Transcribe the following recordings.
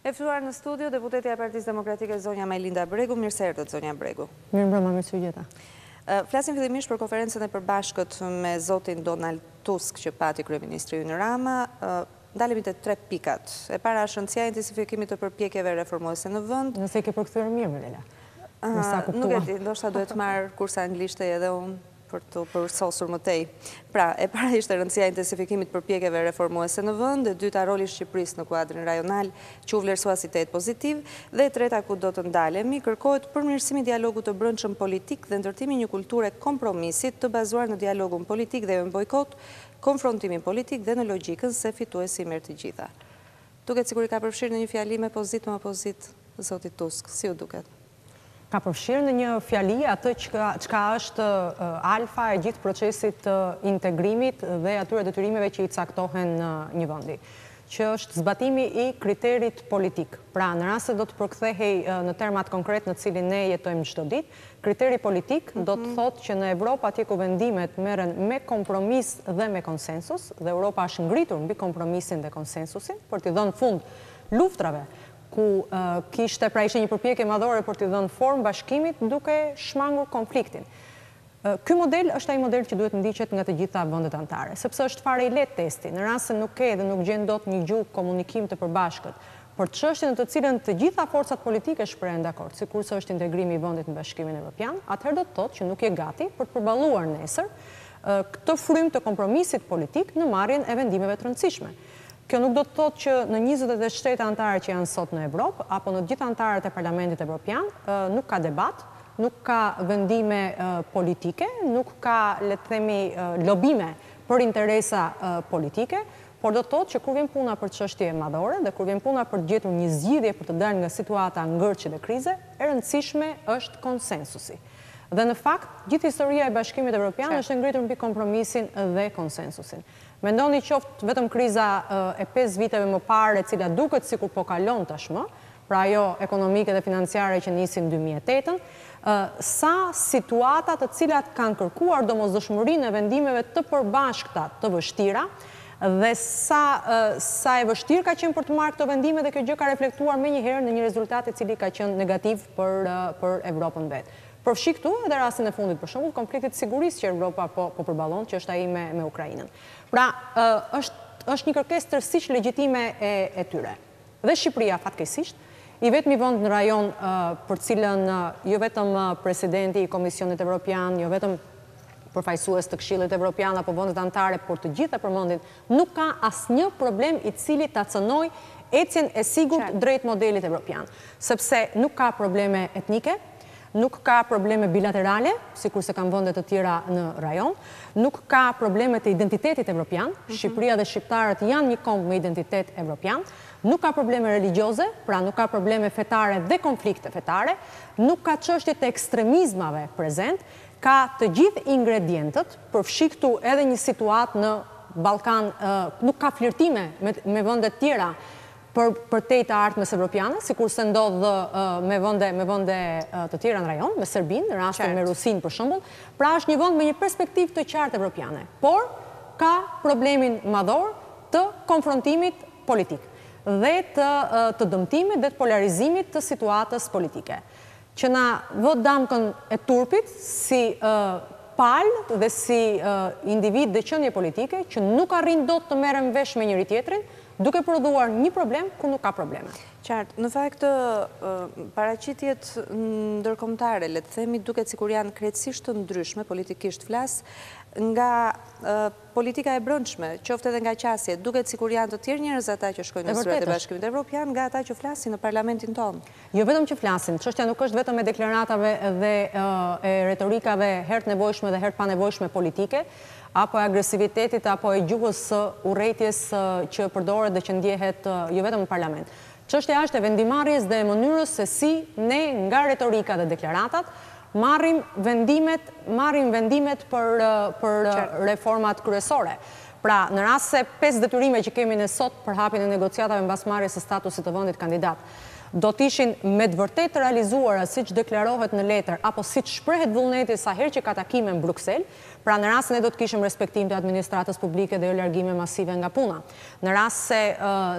E ftuar në studio deputetja e Partisë Demokratike zonja Majlinda Bregu. Mirë se erdhët zonja Bregu. Mirë mbrëma, mirë se u gjeta. Flasim fillimisht për konferencën e përbashkët me zotin Donald Tusk që pati kryeministri Ylli Rama. Ndalemi te 3 pikat. E para është rëndësia e intensifikimit të përpjekjeve reformuese në vend. Nëse ke përkthyer mirë, Mirela. Nuk e di, ndoshta duhet marr kursa anglisht edhe unë për të përsosur më tej. Pra, e para ishte rëndësia e intensifikimit përpjekjeve reformuese në vend, e dyta roli i Shqipërisë në kuadrin rajonal që u vlerësua si tet pozitiv, dhe e treta ku do të ndalemi, kërkohet përmirësimi i dialogut të brendshëm politik dhe ndërtimi një kulture kompromisit të bazuar në dialogun politik dhe në bojkot, konfrontimin politik dhe në logjikën se fituesi merr të gjitha. Duket sikur i ka përfshirë në një fjali me pozit më opozit zoti Tusk. Si u duket? Ka përfshirë në një fjali atë çka është alfa e gjithë procesit të integrimit dhe atyre detyrimeve që i caktohen në një vendi, që është zbatimi i kriterit politik. Pra, në rast se do të përkthehej në termat konkret në cilin ne jetojmë çdo ditë, kriteri politik do të thotë që në Evropë atje ku vendimet merren me kompromis dhe me konsensus, dhe Europa është ngritur mbi kompromisin dhe konsensusin për t'i dhënë fund luftrave ku ishte një përpjekje madhore për t'i dhënë formë bashkimit duke shmangur konfliktin. Ky model është ai model që duhet ndiqet nga të gjitha vendet anëtare, sepse është fare i lehtë testi. Në rast se nuk ke dhe nuk gjen dot një gjuhë komunikim të përbashkët për çështjen në të cilën të gjitha forcat politike shprehen dakord, sikurse është integrimi i vendit në Bashkimin Evropian, atëherë do të thotë që nuk je gati për të përballuar nesër këtë frymë të kompromisit politik në marrjen e vendimeve të rëndësishme. Kjo nuk do të thotë që në 27 shtete anëtare që janë sot në Evropë, apo në gjithë anëtarët e Parlamentit Evropian, nuk ka debat, nuk ka vendime politike, nuk ka, le të themi, lobime për interesa politike, por do të thotë që kur vjen puna për çështje madhore dhe kur vjen puna për të gjetur një zgjidhje për të dalë nga situata ngërçe dhe krize, e rëndësishme është konsensusi. Dhe në fakt, gjithë historia e Bashkimit Evropian është ngritur mbi kompromisin dhe konsensusin. Mendoni qoftë vetëm kriza e 5 viteve më parë, e cila duket sikur po kalon tashmë, pra ajo ekonomike dhe financiare që nisin 2008-ën, sa situata të cilat kanë kërkuar domosdoshmërinë e vendimeve të përbashkëta të vështira, dhe sa e vështirë ka qenë për të marrë këto vendime, dhe kjo gjë ka reflektuar menjëherë në një rezultat i cili ka qenë negativ për Evropën vetë. Përfshi këtu edhe rastin e fundit, për shembull, konfliktit sigurisë që Evropa po përballon, që është ai me Ukrainën. Pra, është një kërkesë tërësisht legjitime e tyre. Dhe Shqipëria, fatkeqësisht, i vetmi vend në rajon për cilën jo vetëm presidenti i Komisionit Evropian, jo vetëm përfaqësues të Këshillit Evropian apo vendet anëtare, por të gjitha përmendin, nuk ka asnjë problem i cili ta cënojë ecjen e sigurt drejt modelit evropian, sepse nuk ka probleme etnike, nuk ka probleme bilaterale, sikurse kanë vende të tjera në rajon, nuk ka probleme të identitetit evropian, Shqipëria dhe shqiptarët janë një kombë me identitet evropian, nuk ka probleme religjioze, pra nuk ka probleme fetare dhe konflikte fetare, nuk ka çështje të ekstremizmave prezent, ka të gjithë ingredientët, përfshi këtu edhe një situatë në Ballkan, nuk ka flirtime me vende të tjera për te të ardhmes evropiane, sikur se ndodh me vende të tjera në rajon, me Serbinë, në rastin me Rusinë për shembull, pra është një vend me një perspektivë të qartë evropiane, por ka problemin madhor të konfrontimit politik dhe të dëmtimit dhe të polarizimit të situatës politike, që na vë damkën e turpit si palë dhe si individ dhe qëndje politike që nuk arrin dot të merren vesh me njëri tjetrin, duke prodhuar një problem ku nuk ka probleme. Qartë, në fakt paraqitjet ndërkombëtare, le të themi, duket sikur janë krejtësisht të ndryshme, politikisht flas, nga politika e brendshme, qoftë edhe nga qasje, duket sikur janë të tjerë njerëz ata që shkojnë në zyrat e Bashkimit Evropian, nga ata që flasin në parlamentin tonë. Jo vetëm që flasin, çështja nuk është vetëm me deklaratave dhe e retorikave herë të nevojshme dhe herë të panevojshme politike, apo e agresivitetit, apo e gjuhës urrëties që përdoret dhe që ndjehet jo vetëm në parlament. Çështja është e vendimarrjes dhe e mënyrës se si ne nga retorika dhe deklaratat marrim vendimet për reformat kryesore. Pra, në rast se 5 detyrime që kemi ne sot për hapjen e negociatave mbas marrjes së statusit të vendit kandidat do t'ishin me të vërtet të realizuara si që deklarohet në letër, apo si që shprehet vullneti sa herë që ka takime në Bruxelles, pra në rast se ne do të kishim respektim të administratës publike dhe jo largime masive nga puna. Në rast se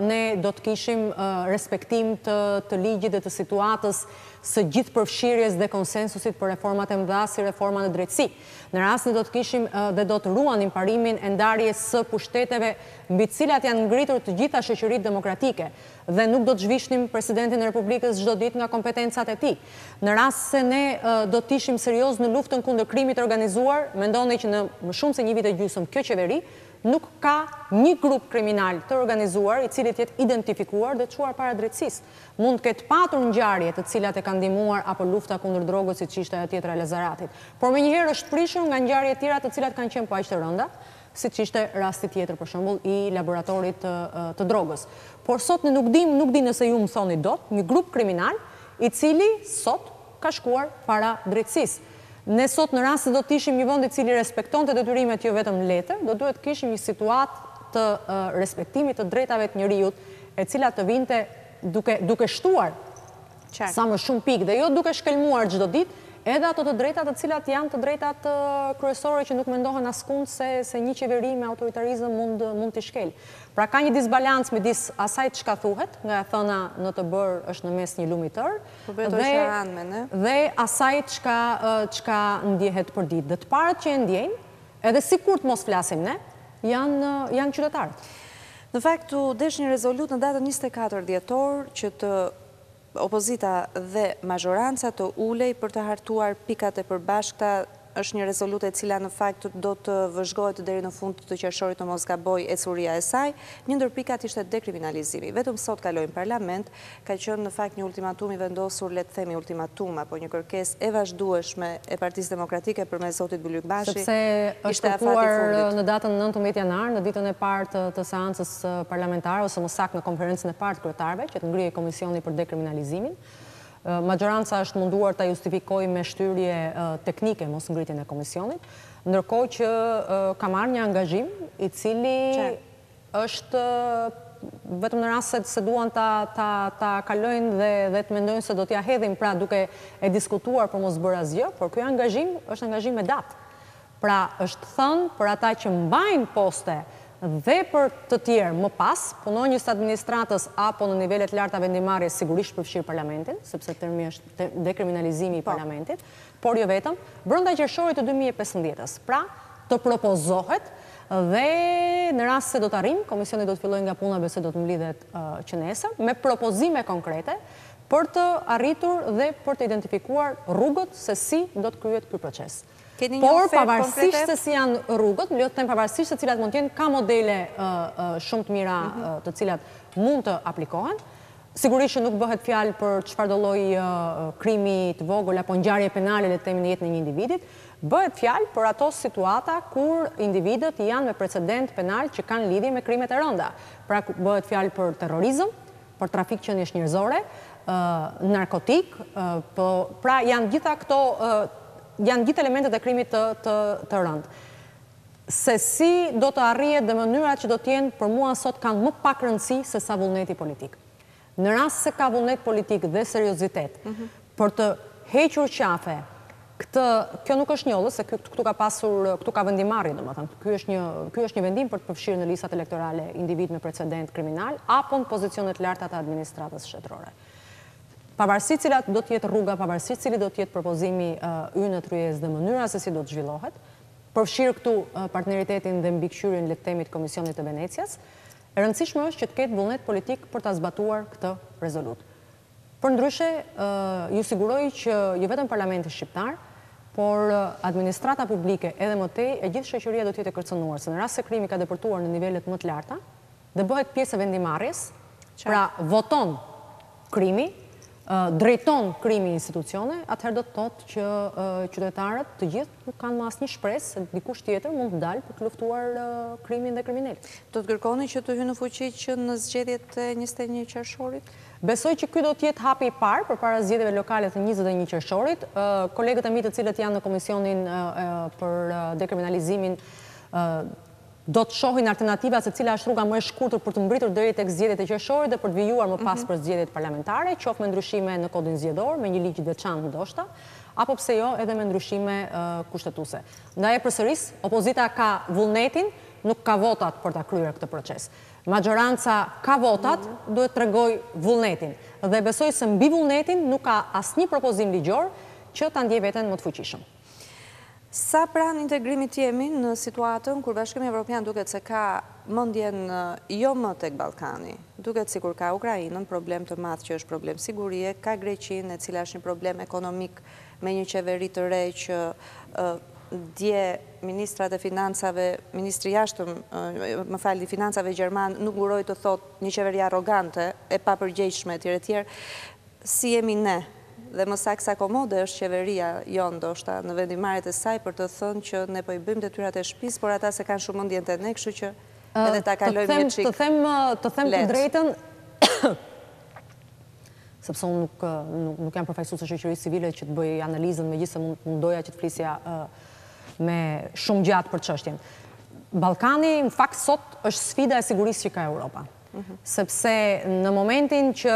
ne do të kishim respektim të ligjit dhe të situatës së gjithë përfshirjes dhe konsensusit për reformat e mëdha si reforma në drejtësi. Në rast ne do të kishim dhe do të ruanim parimin e ndarjes së pushteteve mbi të cilat janë ngritur të gjitha shoqëritë demokratike dhe nuk do të zhvishnim presidentin e Republikës çdo ditë nga kompetencat e tij. Në rast se ne do të ishim serioz në luftën kundër krimit të organizuar, mendoni që në më shumë se një vit e gjysmë kjo qeveri nuk ka një grup kriminal të organizuar i cili të jetë identifikuar dhe çuar para drejtësisë. Mund të ketë patur ngjarje të cilat e kanë ndihmuar apo lufta kundër drogës siç ishte ajo tjetra e Lazaratit. Por menjëherë është prishur nga ngjarje të tjera të cilat kanë qenë po aq të rënda, siç ishte rasti tjetër për shembull i laboratorit të drogës. Por sot ne nuk di nëse ju më thoni dot një grup kriminal i cili sot ka shkuar para drejtësisë. Ne sot në rast se do të ishim një vend i cili respektonte detyrimet jo vetëm në letër, do duhet të kishim një situatë të respektimit të drejtave të njerëzit, e cila të vinte duke shtuar sa më shumë pikë dhe jo duke shkelmuar çdo ditë, edhe ato të drejtat të cilat janë të drejtat kryesore që nuk mendohen askund se një qeveri me autoritarizëm mund të shkel. Pra ka një disbalancë midis asaj çka thuhet, nga e thëna në të bërë është në mes një lumi tërë, dhe asaj çka ndjehet për ditë. Dhe të parët që e ndjejnë, edhe sikur të mos flasim ne, janë qytetarët. Në fakt, u desh një rezolut në datën 24 dhjetor që të opozita dhe mazhoranca të ulej për të hartuar pikat e përbashkëta. Është një rezolute e cila në fakt do të vëzhgohet deri në fund të qershorit të mos gaboj ecuria e saj. Një ndër pikat ishte dekriminalizimi. Vetëm sot kaloi në parlament, ka qenë në fakt një ultimatum i vendosur, le të themi ultimatum apo një kërkesë e vazhdueshme e Partisë Demokratike përmes zotit Bylykbashi. Sepse është kërkuar në datën 19 janar, në ditën e parë të seancës parlamentare ose më saktë në konferencën e parë të kryetarëve, që të ngrihej komisioni për dekriminalizimin. Majoranca është munduar ta justifikojë me shtyrje teknike mos ngritjen e komisionit, ndërkohë që ka marrë një angazhim i cili është vetëm në rast se duan ta kalojnë dhe të mendojnë se do t'ja hedhin pra duke e diskutuar për mos bërë asgjë, por ky angazhim është angazhim me datë. Pra është thënë për ata që mbajnë poste dhe për të tjerë më pas, punonjës të administratës apo në nivelet larta vendimarrjes sigurisht përfshirë parlamentin, sepse termi është dekriminalizimi i parlamentit, por jo vetëm, brenda qershorit të 2015-s. Pra, të propozohet dhe në rast se do të arrijmë, komisioni do të fillojë nga puna, besoj do të mblidhet që nesër, me propozime konkrete për të arritur dhe për të identifikuar rrugët se si do të kryhet ky proces. Por pavarësisht se si janë rrugët, më le të them pavarësisht se cilat mund të jenë, ka modele shumë të mira të cilat mund të aplikohen. Sigurisht që nuk bëhet fjalë për çfarëdo lloj krimi të vogël apo ngjarje penale le të themi në jetën e një individit, bëhet fjalë për ato situata kur individët janë me precedent penal që kanë lidhje me krimet e rënda. Pra bëhet fjalë për terrorizëm, për trafik qenies njerëzore, narkotik, pra janë gjitha këto janë gjithë elementet e krimit të rëndë. Se si do të arrihet dhe mënyrat që do t'jenë për mua sot kanë më pak rëndësi se sa vullneti politik. Në rast se ka vullnet politik dhe seriozitet për të hequr qafe, kjo nuk është njollës, se këtu ka vendimarrje, domethënë. Ky është një vendim për të përfshirë në listat elektorale individ me precedent kriminal apo në pozicionet larta të administratës shtetërore. Pavarësisht cilat do të jetë rruga, pavarësisht cili do të jetë propozimi ynë në tryezë dhe mënyra se si do të zhvillohet, përfshirë këtu partneritetin dhe mbikëqyrjen le të themi të Komisionit të Venecias, e rëndësishme është që të ketë vullnet politik për ta zbatuar këtë rezolut. Përndryshe, ju siguroj që jo vetëm Parlamenti shqiptar, por administrata publike edhe më tej e gjithë shoqëria do të jetë e kërcënuar, se në rast se krimi ka depërtuar në nivelet më të larta dhe bëhet pjesë e vendimarrjes, pra voton krimi, drejton krimi institucione, atëherë do të thotë që qytetarët të gjithë nuk kanë më asnjë shpresë se dikush tjetër mund të dalë për të luftuar krimin dhe kriminalin. Do të kërkoni që të hyjë në fuqi që në zgjedhjet e 21 qershorit? Besoj që ky do të jetë hapi i parë përpara zgjedhjeve lokale të 21 qershorit. Kolegët e mi të cilët janë në Komisionin për dekriminalizimin do të shohin alternativa se cila është rruga më e shkurtër për të mbritur deri tek zgjedhjet e qershorit dhe për të vijuar më pas për zgjedhjet parlamentare, qoftë me ndryshime në kodin zgjedhor, me një ligj të veçantë ndoshta, apo pse jo edhe me ndryshime kushtetuese. Ndaj përsëris, opozita ka vullnetin, nuk ka votat për ta kryer këtë proces. Majoranca ka votat, duhet të tregoj vullnetin. Dhe besoj se mbi vullnetin nuk ka asnjë propozim ligjor që ta ndjej veten më të fuqishëm. Sa pranë integrimit jemi në situatën kur Bashkimi Evropian duket se ka mendjen jo më tek Ballkani, duket sikur ka Ukrainën, problem të madh që është problem sigurie, ka Greqinë, e cila është një problem ekonomik me një qeveri të re që dje ministrat e financave, ministri jashtëm, financave gjerman nuk uroi të thotë një qeveri arrogante, e papërgjegjshme etj etj. Si jemi ne? Dhe më saktë komode është qeveria jo ndoshta në vendimarrjet e saj për të thënë që ne po I bëjmë detyrat e shtëpisë, por ata se kanë shumë mendjen te ne, kështu që edhe ta kalojmë një çik. Të them të drejtën, sepse unë nuk jam përfaqësues e shoqërisë civile që të bëj analizën, megjithëse mundoja që të flisja me shumë gjatë për çështjen. Ballkani në fakt sot është sfida e sigurisë që ka Europa. Sepse në momentin që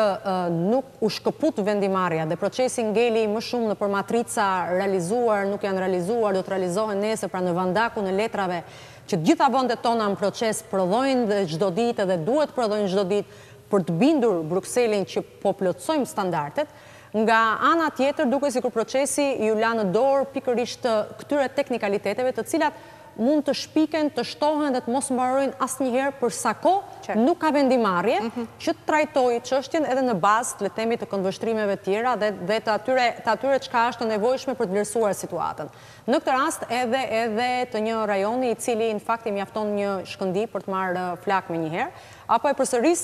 nuk u shkëput vendimarrja dhe procesi ngeli më shumë në për matrica realizuar, nuk janë realizuar, do të realizohen nesër, pra në vandakun e letrave, që gjitha vendet tona në proces prodhojnë dhe çdo ditë dhe duhet prodhojnë çdo ditë për të bindur Brukselin që po plotësojmë standardet, nga ana tjetër duke sikur procesi ju la në dorë pikërisht këtyre teknikaliteteve të cilat mund të shpiken, të shtohen dhe të mos mbarojnë asnjëherë për sa kohë nuk ka vendimarrje që të trajtojë çështjen edhe në bazë të themi të këndvështrimeve tjera dhe të atyre çka është nevojshme për të vlerësuar situatën. Në këtë rast edhe të një rajoni I cili në fakt I mjafton një shkëndi për të marrë flak me njëherë, apo e përsëris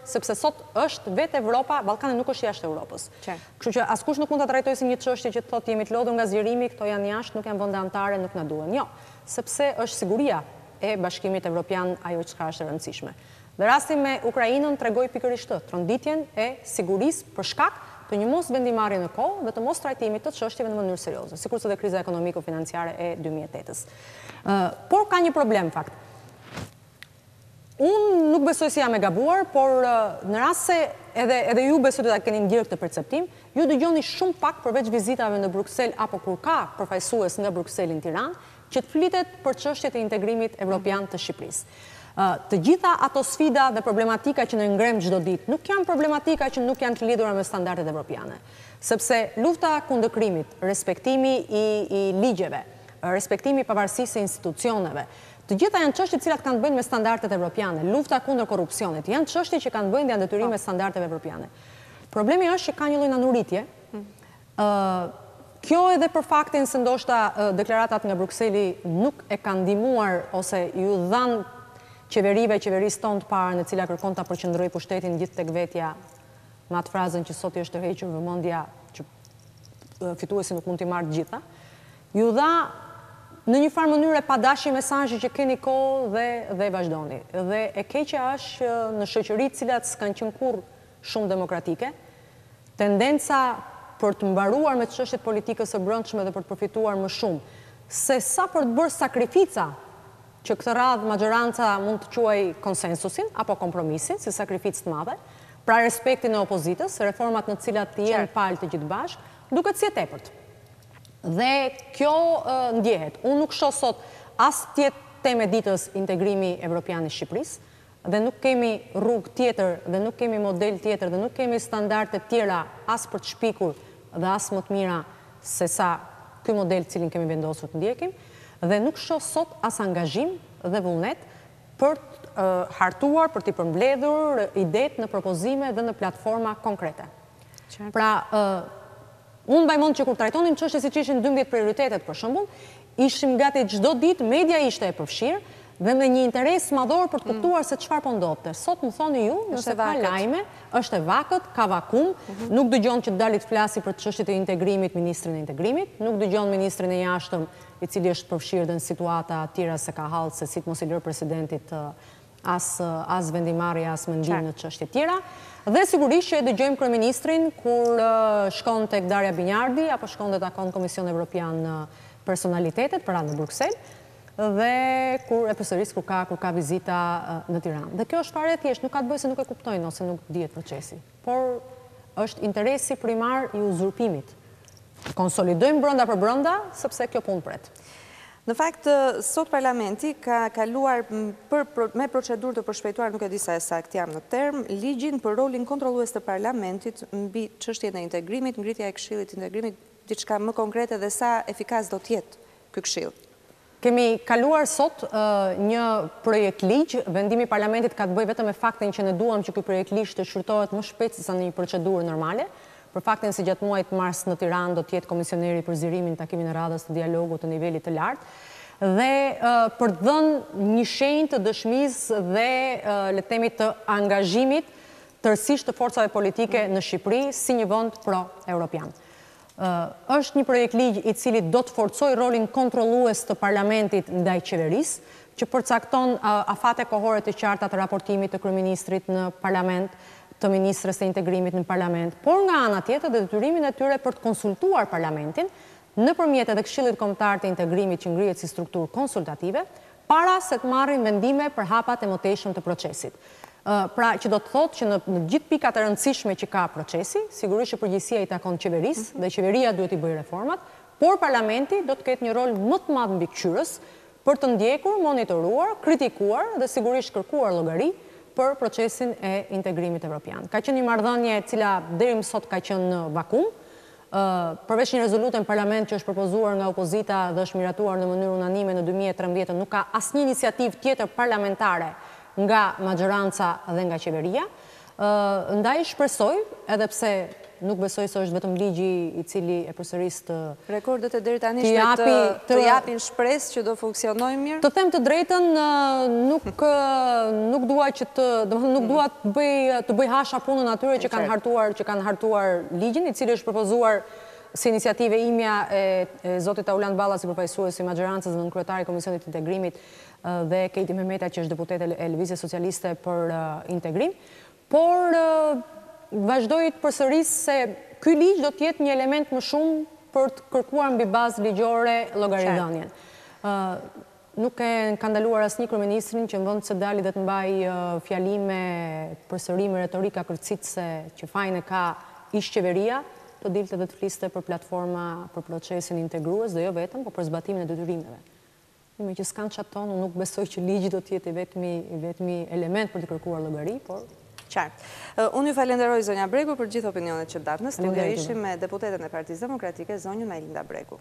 sepse sot është vetë Evropa, Ballkani nuk është jashtë Europës. Kështu që askush nuk mund ta trajtojë si një çështje që thotë jemi të lodhur nga zgjerimi, këto janë jashtë, nuk janë vende anëtare, nuk na duhen. Jo, sepse është siguria e Bashkimit Evropian ajo çka është e rëndësishme. Dhe rasti me Ukrainën tregoi pikërisht tronditjen e sigurisë për shkak të një mos vendimarrje në kohë dhe të mos trajtimit të çështjeve në mënyrë serioze, sikurse dhe kriza ekonomiko-financiare e 2008-s. Por ka një problem fakt. Unë nuk besoj se jam e gabuar, por në rast se edhe ju besoj të keni ndjerë këtë perceptim, ju dëgjoni shumë pak përveç vizitave në Bruksel apo kur ka përfaqësues nga Brukseli në Tiranë, që të flitet për çështjet e integrimit evropian të Shqipërisë. Të gjitha ato sfida dhe problematika që ne ngrem çdo ditë, nuk janë problematika që nuk janë të lidhura me standardet evropiane. Sepse lufta kundër krimit, respektimi I ligjeve, respektimi I pavarësisë së institucioneve, të gjitha janë çështje të cilat kanë të bëjnë me standardet evropiane, lufta kundër korrupsionit, janë çështje që kanë të bëjnë me detyrime standardeve evropiane. Problemi është që ka një lloj nanuritje. Kjo edhe për faktin se ndoshta deklaratat nga Brukseli nuk e kanë ndihmuar ose ju dhan qeverisë tonë të parë në cila kërkon ta përqendrojë pushtetin gjithë tek vetja me atë frazën që sot I është tërhequr vëmendja që fituesi nuk mund t'i marrë të gjitha. Ju dha në një farë mënyrë pa dashje mesazhi që keni kohë dhe vazhdoni. Dhe e keqja është në shoqëri të cilat s'kanë qenë kurrë shumë demokratike, tendenca për të mbaruar me çështjet politikës së brendshme dhe për të përfituar më shumë, se sa për të bërë sakrifica që këtë radhë majoranca mund të quajë konsensusin apo kompromisin, si sakrificë të madhe, pra respektin e opozitës, reformat në të cilat jenë palë të gjithë bashkë, duket si e tepërt. Dhe kjo ndjehet. Unë nuk shoh sot as tjetë temë ditës integrimi evropian I Shqipërisë, dhe nuk kemi rrugë tjetër, dhe nuk kemi model tjetër, dhe nuk kemi standarde tjera as për të shpikur dhe as më të mira se sa ky model cilin kemi vendosur të ndjekim, dhe nuk shoh sot as angazhim dhe vullnet për të hartuar, për të përmbledhur idetë në propozime dhe në platforma konkrete. Pra, unë mbajmend që kur trajtonim çështje siç ishin 12 prioritetet për shembull, ishim gati çdo ditë, media ishte e përfshirë dhe me një interes madhor për të kuptuar se çfarë po ndodhte. Sot më thoni ju, nëse ka lajme, është e vakët, ka vakum, nuk dëgjon që të dalit flasi për çështjet e integrimit ministrin e integrimit, nuk dëgjon ministrin e jashtëm I cili është përfshirë dhe në situata tjera se ka hallë se si të mos I lërë presidentit as vendimarrja, as mendim në çështje tjera. Dhe sigurisht që e dëgjojmë kryeministrin kur shkon tek Darja Binjardi apo shkon dhe takon Komisionin Evropian personalitetet për anë në Bruksel. dhe kur e përsëris kur ka vizita në Tiranë. Dhe kjo është fare e thjeshtë, nuk ka të bëjë se nuk e kuptojnë ose nuk dihet procesi, por është interesi primar i uzurpimit. Konsolidojmë brenda për brenda, sepse kjo punë pret. Në fakt, sot parlamenti ka kaluar me procedurë të përshpejtuar, nuk e di sa e sakt jam në term, ligjin për rolin kontrollues të parlamentit mbi çështjen e integrimit, ngritja e këshillit të integrimit, diçka më konkrete dhe sa efikas do të jetë ky këshill. Kemi kaluar sot një projekt ligj, vendimi i parlamentit ka të bëjë vetëm me faktin që ne duam që ky projekt ligj të shfrytëzohet më shpejt se sa në një procedurë normale, për faktin se gjatë muajit mars në Tiranë do të jetë komisioneri për zgjerimin e takimin e radhës të dialogut të nivelit të lartë, dhe për të dhënë një shenjë të dëshmisë dhe le të themi të angazhimit tërësisht të forcave politike në Shqipëri si një vend pro-europian. Është një projekt ligj i cili do të forcojë rolin kontrollues të parlamentit ndaj qeverisë, që përcakton afate kohore të qarta të raportimit të kryeministrit në parlament, të ministres të integrimit në parlament, por nga ana tjetër dhe detyrimin e tyre për të konsultuar parlamentin nëpërmjet edhe Këshillit Kombëtar të Integrimit që ngrihet si strukturë konsultative, para se të marrin vendime për hapat e mëtejshëm të procesit. Pra që do të thotë që në gjithë pikat e rëndësishme që ka procesi, sigurisht që përgjegjësia i takon qeverisë dhe qeveria duhet i bëjë reformat, por parlamenti do të ketë një rol më të madh mbi qyrës për të ndjekur, monitoruar, kritikuar dhe sigurisht kërkuar llogari për procesin e integrimit evropian. Ka qenë një marrëdhënie e cila deri më sot ka qenë në vakum, përveç një rezolutë në parlament që është propozuar nga opozita dhe është miratuar në mënyrë unanime në 2013, nuk ka asnjë iniciativë tjetër parlamentare nga maggjoranca dhe nga qeveria. Ndaj shpresoj, edhe pse nuk besoj se është vetëm ligji i cili e përsëris të rekordet e deri tani të japin shpresë që do funksionojë mirë. Të them të drejtën, nuk dua që nuk dua të bëj hasha punën atyre që kanë hartuar ligjin, i cili është propozuar si iniciative imja e zotit Auland Balla si përfaqësues i maggjorancës dhe nënkryetari i Komisionit të Integrimit dhe Kejti Mehmeta që është deputete e Lëvizjes Socialiste për integrim, por vazhdoj të përsëris se ky ligj do të jetë një element më shumë për të kërkuar mbi bazë ligjore llogaridhënien. Nuk ka ndaluar asnjë kryeministrin që në vend se dali dhe të mbaj fjalime, përsërime retorika kërcitëse që fajin e ka ish qeveria, të dilte dhe të fliste për platforma për procesin integrues dhe jo vetëm, por për zbatimin e detyrimeve. Me që s'kan çaton, unë nuk besoj që ligji do të jetë i vetmi element për të kërkuar llogari, por qartë. Unë ju falenderoj zonja Bregu për gjithë opinionet që datë në studio. Ishim me deputeten e Partisë Demokratike, zonjën Majlinda Bregu.